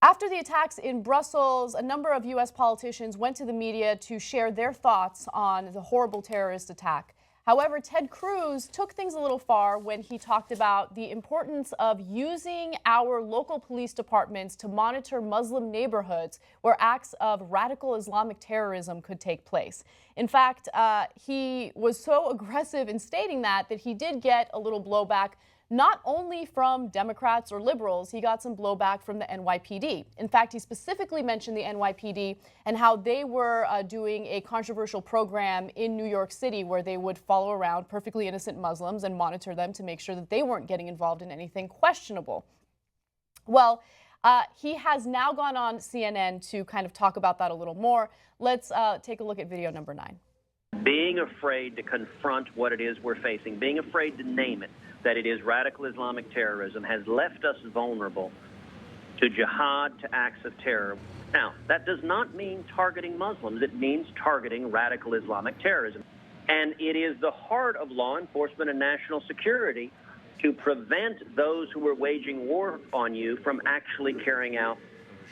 After the attacks in Brussels, a number of U.S. politicians went to the media to share their thoughts on the horrible terrorist attack. However, Ted Cruz took things a little far when he talked about the importance of using our local police departments to monitor Muslim neighborhoods where acts of radical Islamic terrorism could take place. In fact, he was so aggressive in stating that he did get a little blowback, not only from Democrats or liberals. He got some blowback from the NYPD. In fact, he specifically mentioned the NYPD and how they were doing a controversial program in New York City where they would follow around perfectly innocent Muslims and monitor them to make sure that they weren't getting involved in anything questionable. Well, he has now gone on CNN to kind of talk about that a little more. Let's take a look at video number 9. Being afraid to confront what it is we're facing, being afraid to name it, that it is radical Islamic terrorism, has left us vulnerable to jihad, to acts of terror. Now, that does not mean targeting Muslims. It means targeting radical Islamic terrorism. And it is the heart of law enforcement and national security to prevent those who are waging war on you from actually carrying out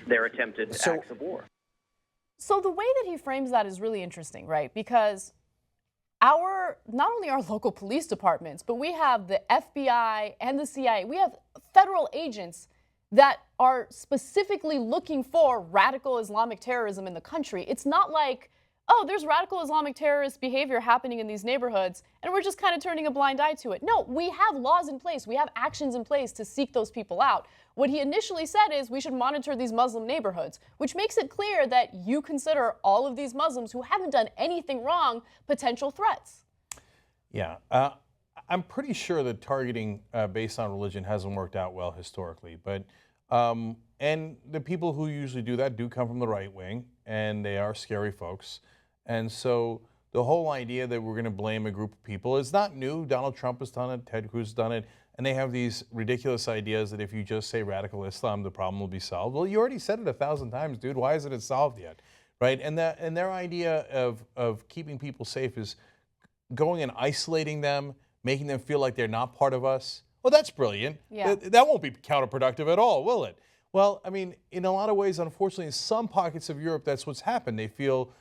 their attempted acts of war. So the way that he frames that is really interesting, right? Because not only our local police departments, but we have the FBI and the CIA. We have federal agents that are specifically looking for radical Islamic terrorism in the country. It's not like, oh, there's radical Islamic terrorist behavior happening in these neighborhoods, and we're just kind of turning a blind eye to it. No, we have laws in place. We have actions in place to seek those people out. What he initially said is we should monitor these Muslim neighborhoods, which makes it clear that you consider all of these Muslims who haven't done anything wrong potential threats. Yeah, I'm pretty sure that targeting based on religion hasn't worked out well historically, but and the people who usually do that do come from the right wing, and they are scary folks. And so the whole idea that we're going to blame a group of people is not new. Donald Trump has done it, Ted Cruz has done it, and they have these ridiculous ideas that if you just say radical Islam, the problem will be solved. Well, you already said it 1,000 times, dude. Why isn't it solved yet? Right? And their idea of keeping people safe is going and isolating them, making them feel like they're not part of us. Well, that's brilliant. Yeah. That won't be counterproductive at all, will it? Well, I mean, in a lot of ways, unfortunately, in some pockets of Europe, that's what's happened. They feel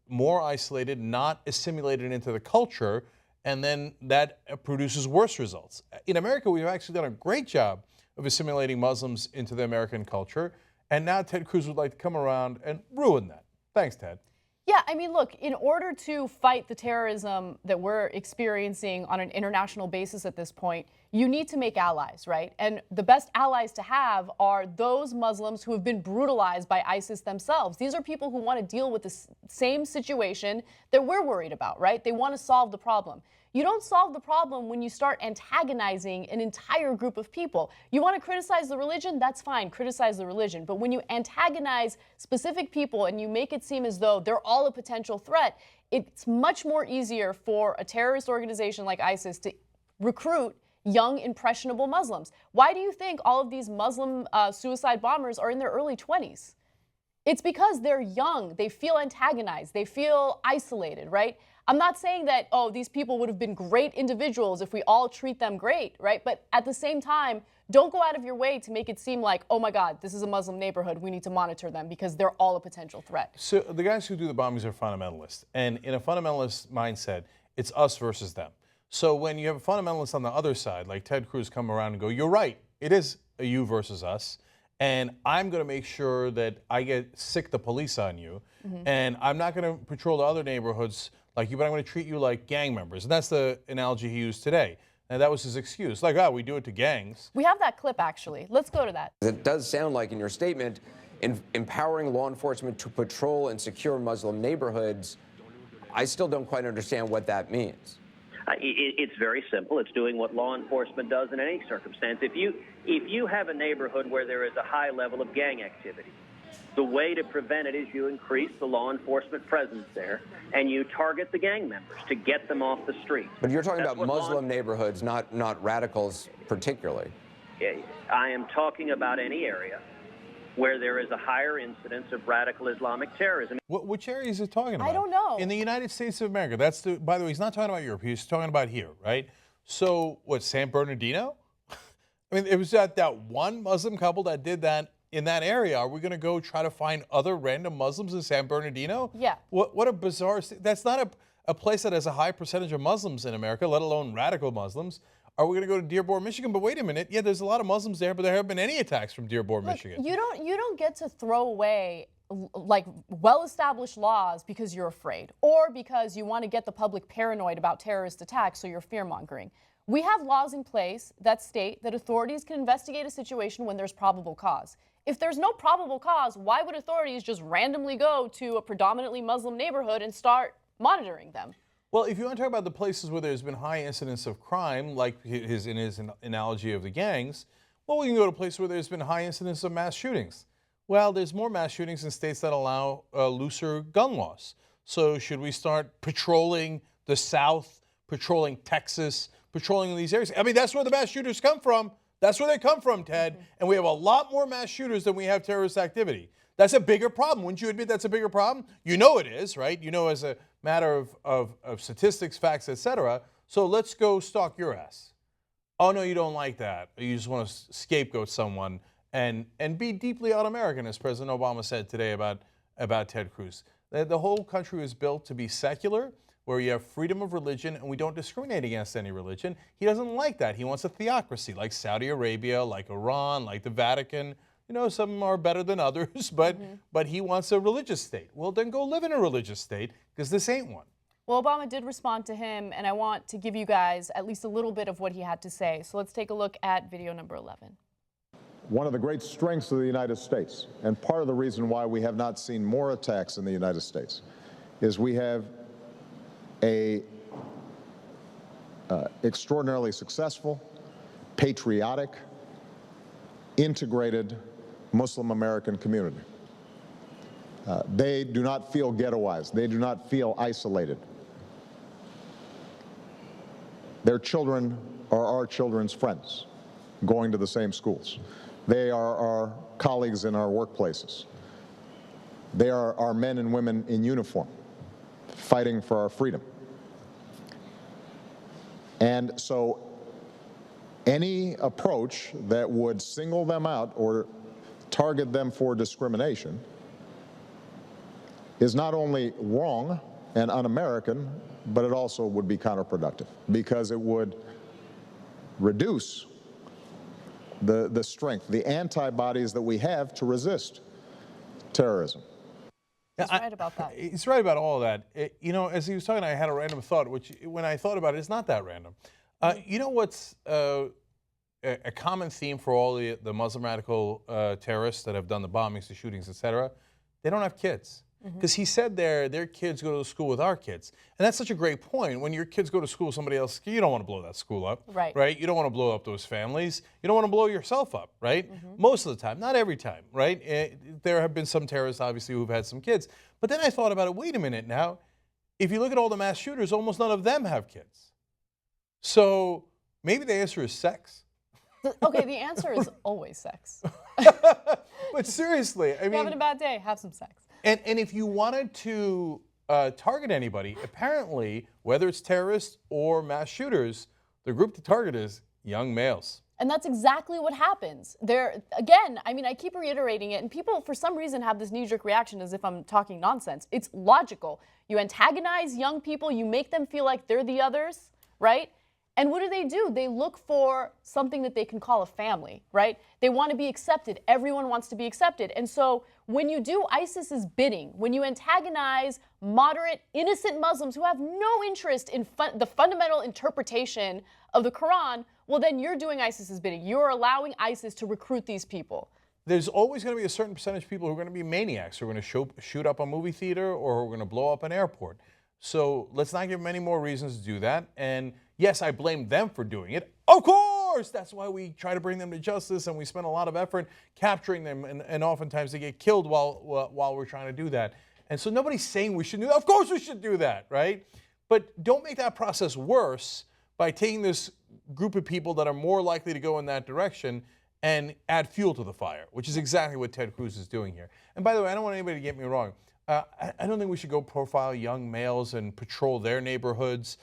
more isolated, not assimilated into the culture, and then that produces worse results. In America, we've actually done a great job of assimilating Muslims into the American culture, and now Ted Cruz would like to come around and ruin that. Thanks, Ted. Yeah, I mean, look, in order to fight the terrorism that we're experiencing on an international basis at this point, you need to make allies, right? And the best allies to have are those Muslims who have been brutalized by ISIS themselves. These are people who want to deal with the same situation that we're worried about, right? They want to solve the problem. You don't solve the problem when you start antagonizing an entire group of people. You want to criticize the religion? That's fine, criticize the religion. But when you antagonize specific people and you make it seem as though they're all a potential threat, it's much more easier for a terrorist organization like ISIS to recruit young, impressionable Muslims. Why do you think all of these Muslim suicide bombers are in their early 20s? It's because they're young, they feel antagonized, they feel isolated, right? I'm not saying that, oh, these people would have been great individuals if we all treat them great, right? But at the same time, don't go out of your way to make it seem like, oh my God, this is a Muslim neighborhood, we need to monitor them because they're all a potential threat. So the guys who do the bombings are fundamentalists. And in a fundamentalist mindset, it's us versus them. So when you have a fundamentalist on the other side, like Ted Cruz, come around and go, you're right, it is a you versus us. And I'm going to make sure that I get sick the police on you. And I'm not going to patrol the other neighborhoods like you, but I'm going to treat you like gang members. And that's the analogy he used today. And that was his excuse. Like, oh, we do it to gangs. We have that clip, actually. Let's go to that. It does sound like in your statement, empowering law enforcement to patrol and secure Muslim neighborhoods, I still don't quite understand what that means. It's very simple. It's doing what law enforcement does in any circumstance. If you have a neighborhood where there is a high level of gang activity, the way to prevent it is you increase the law enforcement presence there and you target the gang members to get them off the street. But you're talking about Muslim neighborhoods, not radicals particularly. I am talking about any area where there is a higher incidence of radical Islamic terrorism. Which area is he talking about? I don't know. In the United States of America. That's by the way, he's not talking about Europe. He's talking about here, right? So what, San Bernardino? I mean, it was that one Muslim couple that did that in that area, are we going to go try to find other random Muslims in San Bernardino? Yeah. What a bizarre, that's not a place that has a high percentage of Muslims in America, let alone radical Muslims. Are we going to go to Dearborn, Michigan? But wait a minute. Yeah, there's a lot of Muslims there, but there haven't been any attacks from Dearborn, Michigan. You don't get to throw away like well-established laws because you're afraid or because you want to get the public paranoid about terrorist attacks, so you're fear-mongering. We have laws in place that state that authorities can investigate a situation when there's probable cause. If there's no probable cause, why would authorities just randomly go to a predominantly Muslim neighborhood and start monitoring them? Well, if you want to talk about the places where there's been high incidence of crime, like in his analogy of the gangs, well, we can go to places where there's been high incidence of mass shootings. Well, there's more mass shootings in states that allow looser gun laws. So should we start patrolling the South, patrolling Texas, patrolling these areas? I mean, that's where the mass shooters come from. That's where they come from, Ted. And we have a lot more mass shooters than we have terrorist activity. That's a bigger problem. Wouldn't you admit that's a bigger problem? You know it is, right? You know, as a matter of statistics, facts, etc. So let's go stalk your ass. Oh, no, you don't like that. You just want to scapegoat someone and be deeply un-American, as President Obama said today about Ted Cruz. The whole country was built to be secular, where you have freedom of religion and we don't discriminate against any religion. He doesn't like that. He wants a theocracy like Saudi Arabia, like Iran, like the Vatican. You know, some are better than others, but he wants a religious state. Well, then go live in a religious state, because this ain't one. Well, Obama did respond to him, and I want to give you guys at least a little bit of what he had to say. So let's take a look at video number 11. One of the great strengths of the United States, and part of the reason why we have not seen more attacks in the United States, is we have a extraordinarily successful, patriotic, integrated Muslim American community. They do not feel ghettoized. They do not feel isolated. Their children are our children's friends, going to the same schools. They are our colleagues in our workplaces. They are our men and women in uniform, fighting for our freedom. And so any approach that would single them out or target them for discrimination is not only wrong and un-American, but it also would be counterproductive, because it would reduce the strength, the antibodies that we have to resist terrorism. He's right about that. He's right about all of that. You know, as he was talking, I had a random thought, which when I thought about it, it's not that random. You know what's a common theme for all the Muslim radical terrorists that have done the bombings, the shootings, etc.? They don't have kids. Because he said their kids go to school with our kids. And that's such a great point. When your kids go to school with somebody else, you don't want to blow that school up. Right? You don't want to blow up those families. You don't want to blow yourself up, right? Most of the time, not every time, right? There have been some terrorists, obviously, who've had some kids. But then I thought about it, wait a minute now. If you look at all the mass shooters, almost none of them have kids. So maybe the answer is sex. Okay, the answer is always sex. But seriously, I mean, you're having a bad day, have some sex. And if you wanted to target anybody, apparently, whether it's terrorists or mass shooters, the group to target is young males. And that's exactly what happens. Again, I mean, I keep reiterating it, and people, for some reason, have this knee-jerk reaction as if I'm talking nonsense. It's logical. You antagonize young people, you make them feel like they're the others, right? And what do? They look for something that they can call a family, right? They want to be accepted. Everyone wants to be accepted. And so when you do ISIS's bidding, when you antagonize moderate, innocent Muslims who have no interest in the fundamental interpretation of the Quran, well, then you're doing ISIS's bidding. You're allowing ISIS to recruit these people. There's always going to be a certain percentage of people who are going to be maniacs, who are going to shoot up a movie theater or who are going to blow up an airport. So let's not give them any more reasons to do that. And yes, I blame them for doing it. Of course! That's why we try to bring them to justice, and we spend a lot of effort capturing them, and oftentimes they get killed while we're trying to do that. And so nobody's saying we should do that. Of course we should do that, right? But don't make that process worse by taking this group of people that are more likely to go in that direction and add fuel to the fire, which is exactly what Ted Cruz is doing here. And by the way, I don't want anybody to get me wrong. I don't think we should go profile young males and patrol their neighborhoods.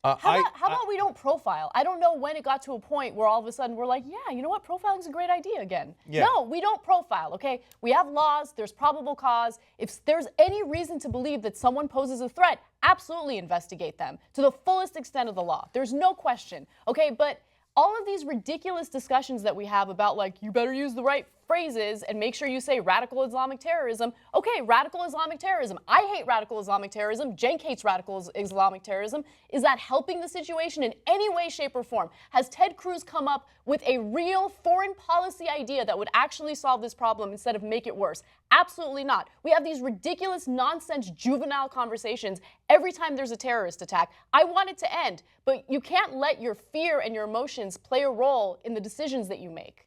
How about we don't profile? I don't know when it got to a point where all of a sudden we're like, yeah, you know what, profiling's a great idea again. Yeah. No, we don't profile, okay? We have laws, there's probable cause. If there's any reason to believe that someone poses a threat, absolutely investigate them to the fullest extent of the law. There's no question, okay? But all of these ridiculous discussions that we have about, like, you better use the right phrases and make sure you say radical Islamic terrorism. Okay, radical Islamic terrorism. I hate radical Islamic terrorism. Cenk hates radical Islamic terrorism. Is that helping the situation in any way, shape, or form? Has Ted Cruz come up with a real foreign policy idea that would actually solve this problem instead of make it worse? Absolutely not. We have these ridiculous, nonsense, juvenile conversations every time there's a terrorist attack. I want it to end, but you can't let your fear and your emotions play a role in the decisions that you make.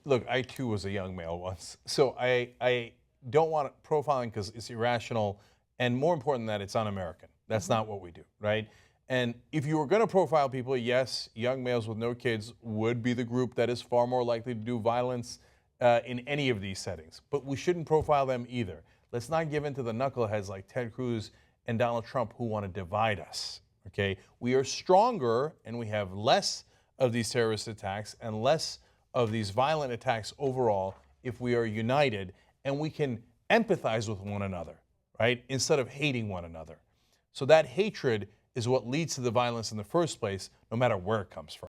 Look, I too was a young male once, so I don't want profiling because it's irrational, and more important than that, it's un-American. That's not what we do, right? And if you were going to profile people, yes, young males with no kids would be the group that is far more likely to do violence in any of these settings. But we shouldn't profile them either. Let's not give in to the knuckleheads like Ted Cruz and Donald Trump who want to divide us, okay? We are stronger and we have less of these terrorist attacks and less of these violent attacks overall if we are united and we can empathize with one another, right, instead of hating one another. So that hatred is what leads to the violence in the first place, no matter where it comes from.